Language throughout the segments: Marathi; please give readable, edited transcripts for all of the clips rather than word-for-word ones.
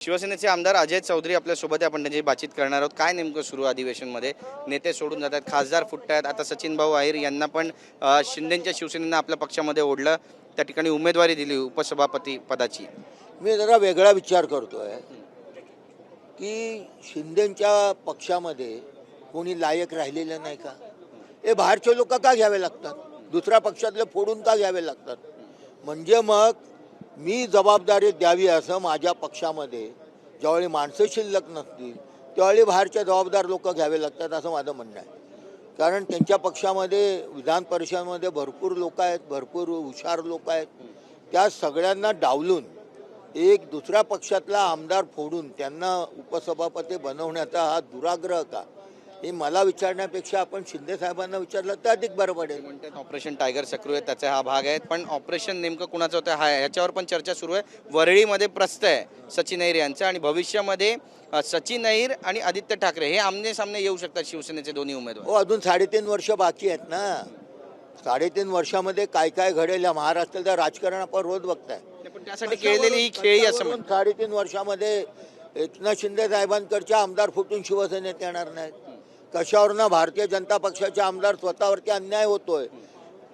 शिवसेनेचे आमदार अजय चौधरी आपल्यासोबत आपण त्यांची बातचीत करणार आहोत। काय नेमकं सुरू अधिवेशनमध्ये? नेते सोडून जातात, खासदार फुटतात, आता सचिन भाऊ अहिर यांना पण शिंदेच्या शिवसेनेनं आपल्या पक्षामध्ये ओढलं, त्या ठिकाणी उमेदवारी दिली उपसभापती पदाची। मी जरा वेगळा विचार करतोय की शिंदेच्या पक्षामध्ये कोणी लायक राहिलेलं नाही का? हे बाहेरचे लोक का घ्यावे लागतात? दुसऱ्या पक्षातले फोडून का घ्यावे लागतात? म्हणजे मग मी जबाबदारी द्यावी असं माझ्या पक्षामध्ये ज्यावेळी माणसं शिल्लक नसतील त्यावेळी बाहेरच्या जबाबदार लोक घ्यावे लागतात असं माझं म्हणणं आहे। कारण त्यांच्या पक्षामध्ये विधान परिषदेमध्ये भरपूर लोक आहेत, भरपूर हुशार लोक आहेत, त्या सगळ्यांना डावलून एक दुसऱ्या पक्षातला आमदार फोडून त्यांना उपसभापती बनवण्याचा हा दुराग्रह का, हे मला विचारण्यापेक्षा आपण शिंदे साहेबांना विचारलं तर अधिक बरं पडेल। म्हणतात ऑपरेशन टायगर सक्रिय आहे, त्याचा हा भाग आहे, पण ऑपरेशन नेमकं कुणाचं होतं हा याच्यावर पण चर्चा सुरू आहे। वरळीमध्ये प्रस्त आहे सचिन अहिर यांचं, आणि भविष्यामध्ये सचिन अहिर आणि आदित्य ठाकरे हे आमने सामने येऊ शकतात शिवसेनेचे दोन्ही उमेदवार। हो, अजून 3.5 वर्ष बाकी आहेत ना। 3.5 वर्षामध्ये काय काय घडेल या महाराष्ट्राचं राजकारण आपण रोज बघताय। पण त्यासाठी खेळलेली ही खेळी असं म्हणतात। 3.5 वर्षामध्ये एकनाथ शिंदे साहेबांकडच्या आमदार फुटून शिवसेनेत येणार नाहीत। कशावरनं? भारतीय जनता पक्षाचे आमदार स्वतःवरती अन्याय होतोय,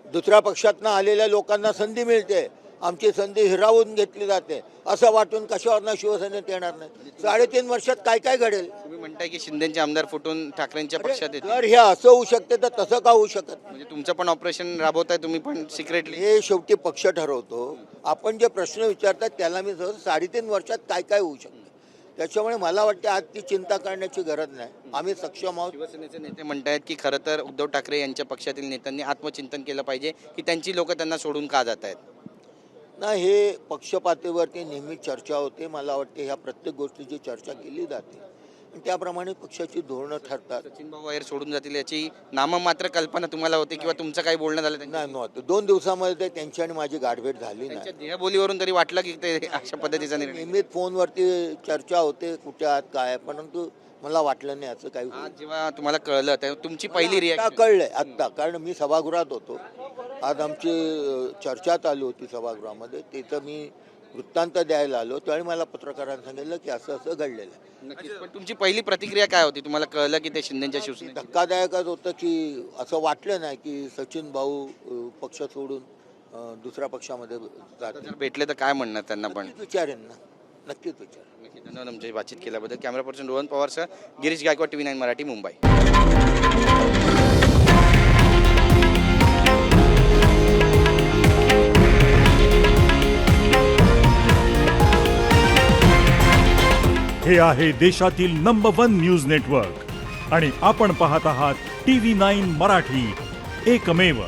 दुसऱ्या पक्षातनं आलेल्या लोकांना संधी मिळते, आमची संधी हिरावून घेतली जाते असं वाटून कशावरनं शिवसेनेत येणार नाही? 3.5 वर्षात काय काय घडेल? तुम्ही म्हणताय की शिंदेचे आमदार फुटून ठाकरेंच्या पक्षात येतील, जर हे असं होऊ शकते तर तसं का होऊ शकत? म्हणजे तुमचं पण ऑपरेशन राबवताय तुम्ही पण सिक्रेटली? हे शेवटी पक्ष ठरवतो। आपण जे प्रश्न विचारतात त्याला मी 3.5 वर्षात काय काय होऊ शकतं, त्याच्यामुळे मला वाटतं आज ती चिंता करण्याची गरज नाही, आम्ही सक्षम आहोत। शिवसेनेचे नेते म्हणतात की खरं तर उद्धव ठाकरे यांच्या पक्षातील नेत्यांनी आत्मचिंतन केलं पाहिजे की त्यांची लोक त्यांना सोडून का जात आहेत। ना, हे पक्षपातळीवरती नेहमी चर्चा होते। मला वाटते ह्या प्रत्येक गोष्टीची चर्चा केली जाते आणि त्याप्रमाणे पक्षाची धोरणं ठरतात। सचिन भाऊ अहिर सोडून जातील याची नाममात्र कल्पना तुम्हाला होती किंवा तुमचं काही बोलणं झालं त्यांच्या? नाही नव्हतं, 2 दिवसामध्ये त्यांची आणि माझी गाठभेट झाली नाही। देहबोलीवरून तरी वाटलं की ते अशा पद्धतीचा निर्णय? नियमित फोनवरती चर्चा होते कुठे आहात काय, परंतु मला वाटलं नाही असं काही आज जेव्हा तुम्हाला कळलं तेव्हा तुमची पहिली रिॲक्शन? कळलंय आत्ता, कारण मी सभागृहात होतो। आज आमची चर्चा चालू होती सभागृहामध्ये, तिथं मी वृत्तांत द्यायला आलो, त्यावेळी मला पत्रकारांनी सांगितलं की असं असं घडलेलं आहे। नक्कीच, पण तुमची पहिली प्रतिक्रिया काय होती तुम्हाला कळलं की ते शिंदेच्या शिवसेनेत? धक्कादायकच होतं की असं वाटलं नाही की सचिन भाऊ पक्ष सोडून दुसऱ्या पक्षामध्ये जातील। जर भेटले तर काय म्हणणार त्यांना? पण विचारेन ना, नक्कीच विचारेन। धन्यवाद आमची बातचीत केल्याबद्दल। कॅमेरा पर्सन रोहन पवारसह गिरीश गायकवाड, TV9 मराठी, मुंबई। हे आहे देशातील नंबर 1 न्यूज नेटवर्क आणि आपण पाहत आहात TV9 मराठी, एकमेव।